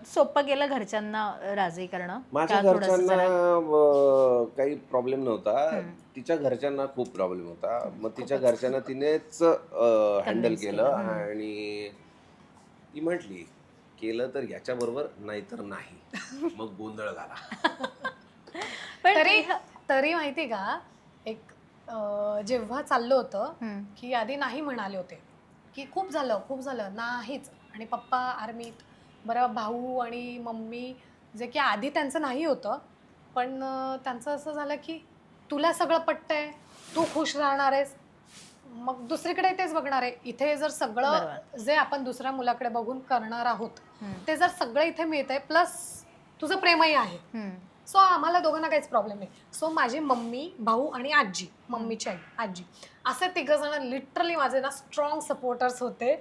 सोपं गेलं घरच्यांना राजी करणं? माझ्या का थोडंसं घरच्यांना जरा काही प्रॉब्लेम नव्हता. तिच्या घरच्यांना खूप प्रॉब्लेम होता. मग तिच्या घरच्यांना तिनेच हँडल कन्व्हिन्स केलं केलं? आणि ती म्हटली, "केलं तर याच्याबरोबर, नाहीतर नाही." मग गोंधळ झाला. पण तरी तरी माहिती का, एक जेव्हा चाललं होतं की आधी नाही म्हणाले होते की खूप झालं नाहीच, आणि पप्पा आर्मीत, बरं भाऊ आणि मम्मी जे की आधी त्यांचं नाही होतं, पण त्यांचं असं झालं की तुला सगळं पटतंय, तू खुश राहणार आहेस, मग दुसरीकडे तेच बघणार आहे. इथे जर सगळं बरोबर. जे आपण दुसऱ्या मुलाकडे बघून करणार आहोत ते जर सगळं इथे मिळतंय, प्लस तुझं प्रेमही आहे, सो आम्हाला दोघांना काहीच प्रॉब्लेम नाही. सो माझी मम्मी, भाऊ आणि आजी, मम्मीची आई, आजी, असे तिघ जण लिटरली माझे ना स्ट्रॉंग सपोर्टर्स होते.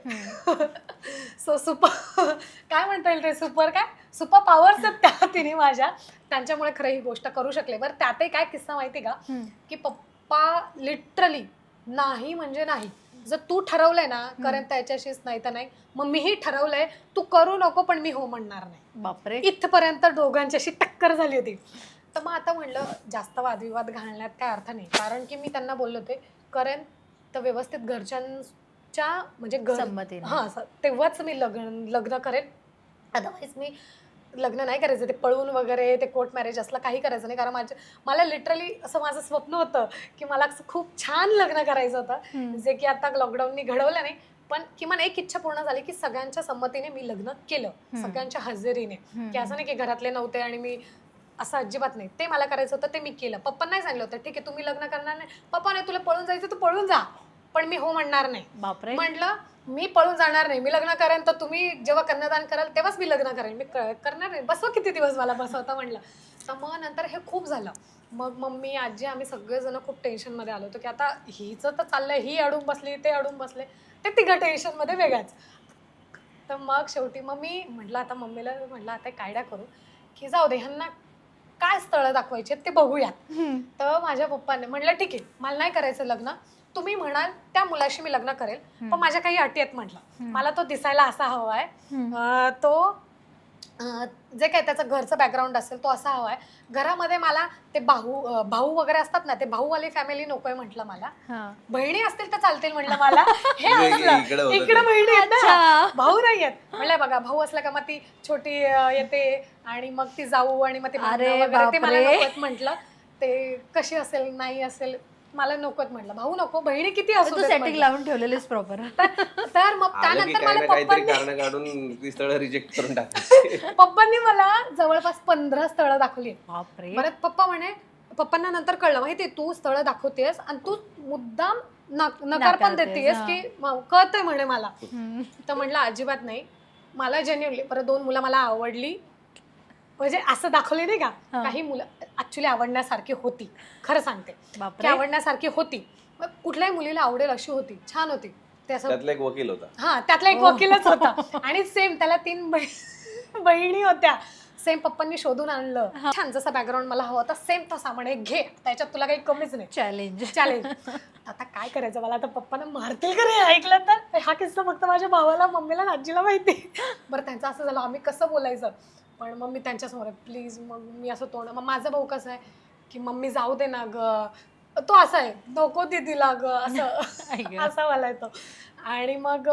सो सुपर काय म्हणता येईल, ते सुपर काय सुपर पॉवर्स आहेत त्या तिने माझ्या, त्यांच्यामुळे खरं ही गोष्ट करू शकले. बरं त्यातही काय किस्सा माहिती का, की पप्पा लिटरली नाही म्हणजे नाही, जर तू ठरवलंय ना कारण त्याच्याशीच, नाही तर नाही, मग मीही ठरवलंय तू करू नको पण मी हो म्हणणार नाही. बापरे. इथपर्यंत दोघांची अशी टक्कर झाली होती. तर मग आता म्हणलं जास्त वादविवाद घालण्यात काय अर्थ नाही, कारण की मी त्यांना बोलले होते करेन तर व्यवस्थित घरच्यांच्या म्हणजे संमतीने. तेव्हाच मी लग्न करेन, अदरवाईज मी लग्न नाही करायचं. ते पळून वगैरे ते कोर्ट मॅरेज असलं काही करायचं नाही, कारण मला लिटरली असं माझं स्वप्न होतं की मला असं खूप छान लग्न करायचं होतं, जे की आता लॉकडाऊननी घडवलं नाही, पण किमान एक इच्छा पूर्ण झाली की सगळ्यांच्या संमतीने मी लग्न केलं, सगळ्यांच्या हजेरीने, की असं नाही की घरातले नव्हते आणि मी, असं अजिबात नाही. ते मला करायचं होतं ते मी केलं. पप्पांनाही सांगितलं होतं ठीक आहे तुम्ही लग्न करणार नाही, पप्पा नाही तुला पळून जायचं तू पळून जा, पण मी हो म्हणणार नाही. बापरे. म्हटलं मी पळून जाणार नाही, मी लग्न करेन तर तुम्ही जेव्हा कन्यादान कराल तेव्हाच मी लग्न करेन, मी करणार नाही, बसवा किती दिवस मला बसवता म्हटलं. तर मग नंतर हे खूप झालं. मग मम्मी आजी आम्ही सगळेजण खूप टेन्शनमध्ये आलो होतो की आता हिचं तर चाललंय, ही अडून बसली ते अडून बसले, ते तिघं टेन्शनमध्ये वेगळ्याच. तर मग शेवटी मग मी म्हटलं आता मम्मीला म्हटलं आता एक आयडिया करू की जाऊ दे ह्यांना काय स्थळं दाखवायचे ते बघूयात. तर माझ्या पप्पाने म्हटलं ठीक आहे मला नाही करायचं लग्न, तुम्ही म्हणाल त्या मुलाशी मी लग्न करेल, पण माझ्या काही अटी आहेत. म्हटलं मला तो दिसायला असा हवा आहे, तो जे काही त्याचं घरचं बॅकग्राऊंड असेल तो असा हवा आहे, घरामध्ये मला ते भाऊ वगैरे असतात ना, ते भाऊवाली फॅमिली नकोय म्हटलं मला, बहिणी असतील तर चालतील म्हटलं मला, हे असलं इकडे बहिणी आहेत ना, भाऊ नाही आहेत. म्हणलं बघा भाऊ असला का मग ती छोटी येते आणि मग ती जाऊ आणि मग ते भांडणं वगैरे ते मला नकोत म्हटलं, ते कशी असेल नाही असेल मला नकोत म्हटलं, भाऊ नको, बहिणी किती असू तू देत सेटिंग म्हटलं. लावून ठेवलेलीस प्रॉपर. तर मग आलं की त्यानंतर काही मला ना काहीतरी पप्पांनी कारण काढून ती स्थळं रिजेक्ट करून टाकायची. पप्पांनी मला जवळपास 15 स्थळं दाखवली. बापरे. परत पप्पांना नंतर कळलं माहिती तू स्थळं दाखवतेस आणि तू मुद्दाम नकार पण देतेस की कळतंय म्हणे मला. तर म्हटलं अजिबात नाही, मला जेन्युअनली परत 2 मुलं मला आवडली, म्हणजे असं दाखवले नाही का, काही मुलं ऍक्च्युली आवडण्यासारखी होती, खरं सांगते की आवडण्यासारखी होती, मग कुठल्याही मुलीला आवडेल अशी होती, छान होती. ते असं त्यातला एक वकील होता. हा त्यातला एक वकीलच होता आणि सेम त्याला 3 बहिणी होत्या. सेम पप्पांनी शोधून आणलं, छान जसा बॅकग्राऊंड मला हवा होता सेम तसा, म्हणे घे त्याच्यात तुला काही कमीच नाही, चॅलेंज. आता काय करायचं मला, आता पप्पांना मारतील का रे ऐकलं तर, हा किस्सा फक्त माझ्या भावाला मम्मीला आणि आजीला माहिती. बरं त्यांचं असं झालं आम्ही कसं बोलायचं, पण मग मी त्यांच्यासमोर प्लीज, मग मी असं तोंड, मग माझा भाऊ कसं आहे की मम्मी जाऊ दे ना ग, तो असा आहे नको दीदीला ग असं असा मला येतो. आणि मग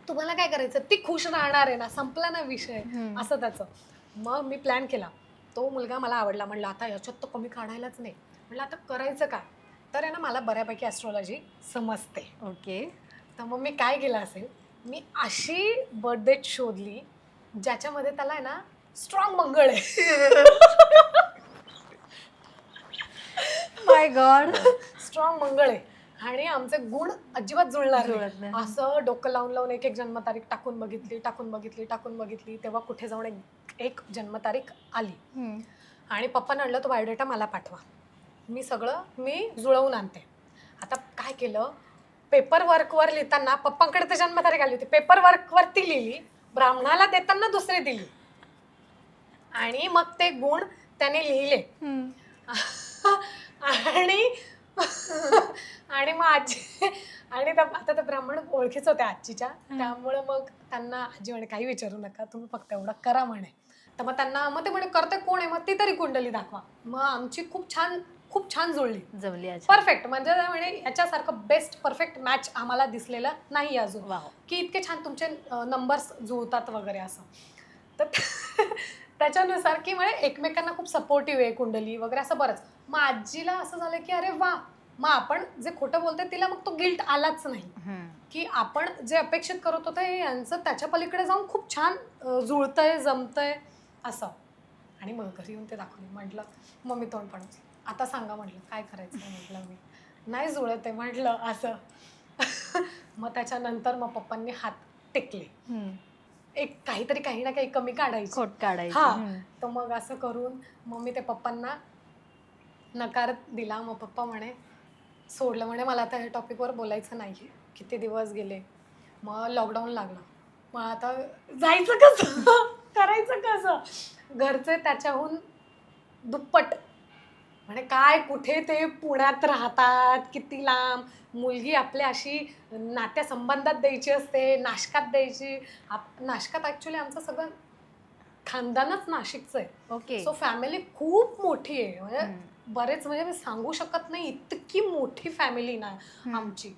तुम्हाला काय करायचं, ती खुश राहणार आहे ना, संपला ना विषय, असं त्याचं. मग मी प्लॅन केला, तो मुलगा मला आवडला, म्हणलं आता याच्यात तर कमी काढायलाच नाही, म्हणलं आता करायचं काय, तर आहे ना मला बऱ्यापैकी ॲस्ट्रॉलॉजी समजते. ओके. तर मग मी काय केलं असेल, मी अशी बर्थ डेट शोधली ज्याच्यामध्ये त्याला आहे ना स्ट्रॉंग मंगळ आहे. माय गॉड. स्ट्रॉंग मंगळ आहे आणि आमचे गुण अजिबात जुळणार जुळत नाही. नाही. असं डोकं लावून एक एक जन्मतारीख टाकून बघितली, तेव्हा कुठे जाऊन एक जन्मतारीख आली आणि पप्पाने आणलं तो बायोडेटा मला पाठवा, मी जुळवून आणते. आता काय केलं, पेपर वर्कवर लिहिताना पप्पांकडे तर जन्मतारीख आली होती, पेपर वर्कवरती लिहिली, ब्राह्मणाला देताना दुसरी दिली आणि मग ते गुण त्याने लिहिले. आणि आणि मग आजी आणि आता ते ब्राह्मण ओळखीच होते आजीच्या, त्यामुळे मग त्यांना आजी म्हणे काही विचारू नका, तुम्ही फक्त एवढं करा म्हणे. तर मग त्यांना मग ते म्हणे करते कोण आहे, मग ती तरी कुंडली दाखवा. मग आमची खूप छान जुळली, जमली आज. परफेक्ट. म्हणजे म्हणे याच्यासारखं बेस्ट परफेक्ट मॅच आम्हाला दिसलेलं नाही अजून, वाव. की इतके छान तुमचे नंबर्स जुळतात वगैरे असं. तर त्याच्यानुसार की म्हणजे एकमेकांना खूप सपोर्टिव्ह आहे कुंडली वगैरे असं बरंच. मग आजीला असं झालं की अरे वा, मग आपण जे खोटं बोलतोय तिला मग तो गिल्ट आलाच नाही, की आपण जे अपेक्षित करत होतो हे यांचं त्याच्या पलीकडे जाऊन खूप छान जुळतंय जमतंय असं. आणि मग घरी येऊन ते दाखवलं. म्हटलं मम्मी तोंड पण आता सांगा, म्हटलं काय करायचं. म्हटलं मी नाही जुळत आहे म्हटलं असं. मग त्याच्यानंतर मग पप्पांनी हात टेकले, एक काहीतरी काही ना काही कमी काढायची, खोट काढायची. हा. तर मग असं करून मग मी ते पप्पांना नकार दिला. मग पप्पा म्हणे सोडलं, म्हणे मला आता ह्या टॉपिकवर बोलायचं नाही. किती दिवस गेले, मग लॉकडाऊन लागलं, मग आता जायचं कसं, करायचं कसं. घरचे त्याच्याहून दुप्पट, म्हणे काय कुठे ते पुण्यात राहतात, किती लांब, मुलगी आपल्या अशी नात्यासंबंधात द्यायची असते, नाशकात द्यायची. नाशकात ॲक्च्युली आमचं सगळं खानदानच नाशिकचं आहे. ओके. सो फॅमिली खूप मोठी आहे, म्हणजे बरेच, म्हणजे मी सांगू शकत नाही इतकी मोठी फॅमिली ना आमची.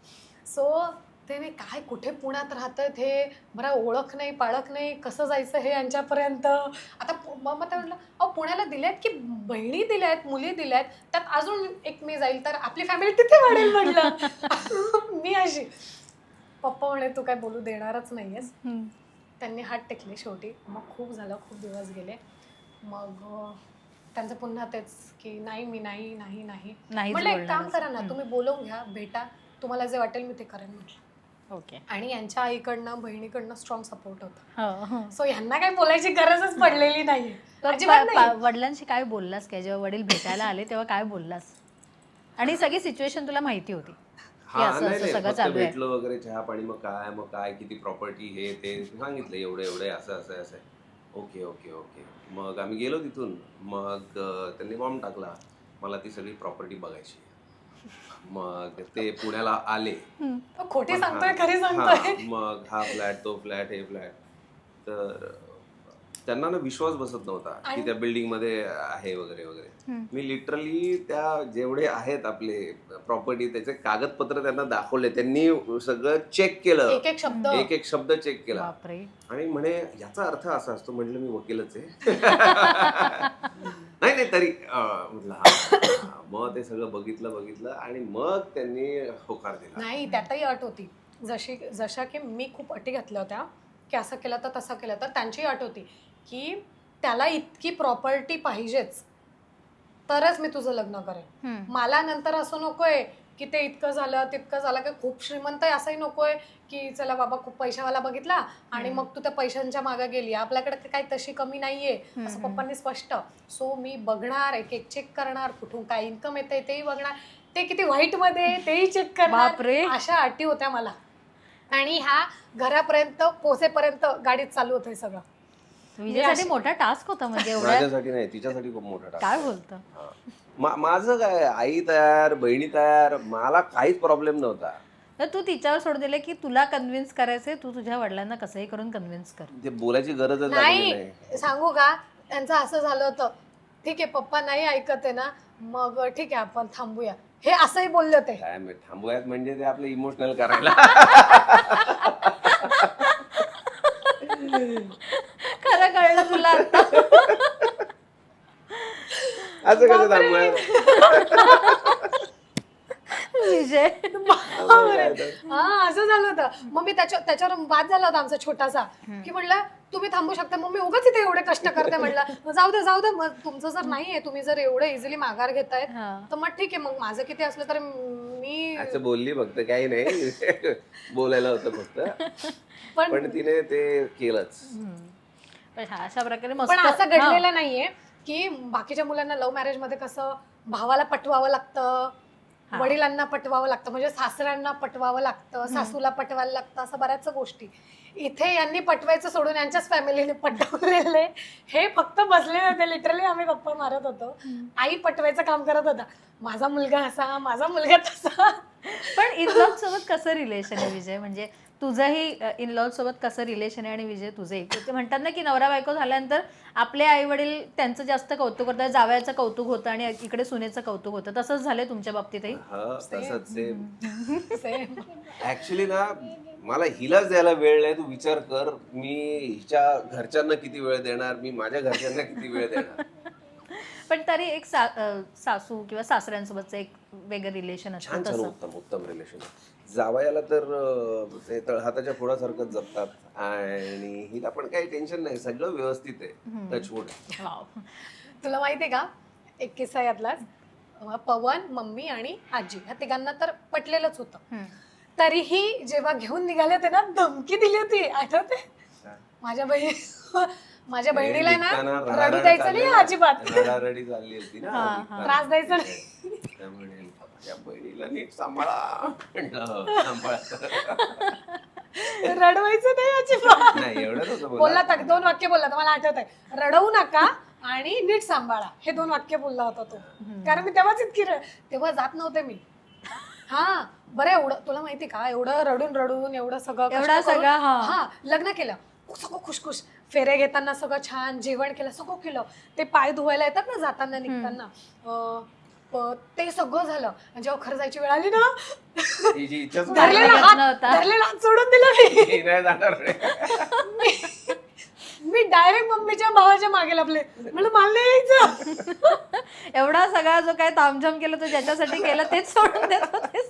सो ते नाही काय कुठे पुण्यात राहतात हे, बरं ओळख नाही पाळख नाही, कसं जायचं हे यांच्यापर्यंत. आता मग ते म्हटलं अहो पुण्याला दिल्यात की बहिणी दिल्यात, मुली दिल्यात, त्यात अजून एक मी जाईल तर आपली फॅमिली तिथे वाढेल म्हटलं. मी अशी. पप्पा म्हणे तू काय बोलू देणारच नाहीयेस. त्यांनी हात टेकले शेवटी. मग खूप झालं, खूप दिवस गेले. मग त्यांचं पुन्हा तेच की नाही मी नाही नाही नाही. म्हटलं एक काम करा ना, तुम्ही बोलवून घ्या, भेटा, तुम्हाला जे वाटेल मी ते करेन म्हटलं. ओके. आणि यांच्या आईकडनं बहिणीकडनं स्ट्रॉंग सपोर्ट होता. हो. सो यांना काही बोलायची गरजच पडलेली नाही. वडिलांशी काय बोललास काय, जेव्हा वडील भेटायला आले तेव्हा काय बोललास? आणि सगळी सिच्युएशन तुला माहिती होती की हा असं नाही असं नाही सगळं फक्त चालू आहे? भेटलो वगैरे, चहा पाणी, मग काय किती प्रॉपर्टी हे ते सांगितलं, एवढे एवढे असं असं असं. Okay okay okay. मग आम्ही गेलो तिथून. मग त्यांनी बॉम्ब टाकला, मला ती सगळी प्रॉपर्टी बघायची. मग ते पुण्याला आले. खोटी सांगतोय खरी सांगतोय. मग हा फ्लॅट, तो फ्लॅट, हे फ्लॅट. तर त्यांना ना विश्वास बसत नव्हता की त्या बिल्डिंग मध्ये आहे वगैरे वगैरे. मी लिटरली त्या जेवढे आहेत आपले प्रॉपर्टी त्याचे कागदपत्र त्यांना दाखवले. त्यांनी सगळं चेक केलं, एक एक शब्द चेक केला. बापरे. आणि म्हणे याचा अर्थ असा असतो. म्हटलं मी वकीलच आहे. नाही तरी म्हटलं मग ते सगळं बघितलं आणि मग त्यांनी होकार दिला. नाही त्यातही अट होती, जशा की मी खूप अटी घातल्या होत्या की असं केलं तर तसं केलं तर. त्यांची अट होती की त्याला इतकी प्रॉपर्टी पाहिजेच तरच मी तुझं लग्न करेन. मला नंतर असं नकोय की ते इतकं झालं तितकं झालं, की खूप श्रीमंत आहे असंही नकोय की चला बाबा खूप पैशावाला बघितला आणि मग तू त्या पैशांच्या मागे गेली. आपल्याकडे काही तशी कमी नाहीये असं पप्पांनी स्पष्ट. सो मी बघणार, एक एक चेक करणार, कुठून काय इन्कम येते तेही बघणार, ते किती व्हाईट मध्ये तेही चेक करणार. अशा अटी होत्या मला. आणि ह्या घरापर्यंत पोहोचेपर्यंत गाडीत चालू होतं सगळं. विजयसाठी मोठा टास्क होता म्हणजे एवढ्या. माझ्यासाठी नाही, तिच्यासाठी खूप मोठा टास्क. काय बोलतो? माझं काय, आई तयार, बहिणी तयार, मला काहीच प्रॉब्लेम नव्हता. तर तू तिच्यावर सोडून दिले की तुला कन्व्हिन्स करायचंय, तू तुझ्या वडिलांना कसंही करून कन्व्हिन्स कर. ते बोलायची गरजच लागली नाही. सांगू का, त्यांचं असं झालं होतं, ठीक आहे पप्पा नाही ऐकत आहे ना, मग ठीक आहे आपण थांबूया, हे असंही बोलले होते. काय थांबूयात म्हणजे ते आपलं इमोशनल करायला. खरं कळलं तुला आता? असं कसं थांबूयात? विजय हा असं झालं होतं. मग मी त्याच्यावर वाद झाला होता आमचा छोटासा, की म्हटलं तुम्ही थांबू शकता, मग मी उगाच इथे एवढे कष्ट करते. म्हटलं जाऊ दे मग तुमचं जर नाहीये, तुम्ही जर एवढं इझिली माघार घेतायत तर मग ठीक आहे, मग माझं किती असलं तर मी असं बोलली फक्त, काही नाही बोलायला होतं फक्त. पण तिने ते केलंच. अशा प्रकारे पण असं घडलेलं नाहीये की बाकीच्या मुलांना लव्ह मॅरेज मध्ये कसं भावाला पटवावं लागतं, वडिलांना पटवावं लागतं, म्हणजे सासऱ्यांना पटवावं लागतं, सासूला पटवायला लागतं, असं बऱ्याच गोष्टी. इथे यांनी पटवायचं सोडून यांच्याच फॅमिलीने पटवलेले. हे फक्त बसले होते, लिटरली आम्ही गप्पा मारत होतो. आई पटवायचं काम करत होता, माझा मुलगा असा, माझा मुलगा तसा. पण इन-लॉज सोबत कसं रिलेशन आहे विजय? म्हणजे तुझंही इन-लॉज सोबत कसं रिलेशन आहे आणि विजय तुझंही? ते म्हणतात ना की नवरा बायको झाल्यानंतर आपले आई वडील त्यांचं जास्त कौतुक करतात, जावयाचं कौतुक होतं आणि इकडे सुनेचं कौतुक होतं. तसंच झालंय तुमच्या बाबतीतही? हा तसंच सेम. सेम. ऍक्च्युली ना मला हिलाच द्यायला वेळ नाही. तू विचार कर, मी हिच्या घरच्यांना किती वेळ देणार, मी माझ्या घरच्यांना किती वेळ देणार. पण तरी एक सासू किंवा सासऱ्यांसोबतचं एक वेगळं रिलेशन असतं छान छान तसं. उत्तम उत्तम रिलेशन. जावयाला तर ते तळहाताच्या फोडासारखंच जपतात आणि हिला पण काही टेन्शन नाही, सगळं व्यवस्थित आहे. टचवूड. वाव. तुला माहितीये का एक किस्सा यातलाच, पवन, मम्मी आणि आजी ह्या तिघांना तर पटलेलंच होतं. तरीही जेव्हा घेऊन निघाले होते ना, धमकी दिली होती, आठवते? माझ्या बहिणीला ना रडू द्यायचं नाही अजिबात, रडारडी चालली होती ना, त्रास द्यायचा नाही. त्यामुळे माझ्या बहिणीला नीट सांभाळा, सांभाळा. रडवायचं नाही अजिबात. नाही एवढं नव्हतं बोलला तर 2 वाक्य बोलला तर मला आठवत आहे, रडवू नका आणि नीट सांभाळा, हे 2 वाक्य बोलला होता तो. कारण मी तेव्हाच तेव्हा जात नव्हते मी. हा बरं, एवढं तुला माहिती का, एवढं रडून रडून एवढं सगळं कष्ट करून, हा लग्न केलं, सगळं खुशखुश, फेरे घेताना सगळं छान, जेवण केलं, सगळं केलं. ते पाय धुवायला येतात ना जाताना निघताना, ते सगळं झालं. आणि जेव्हा खरं जायची वेळ आली ना, धरलेला हात सोडून दिला मी डायरेक्ट मम्मीच्या भावाच्या मागे लपले, म्हणलं मला नाही यायचं. एवढा सगळा जो काय तामझाम केलं तो ज्याच्यासाठी केलं तेच सोडून देत होतेस.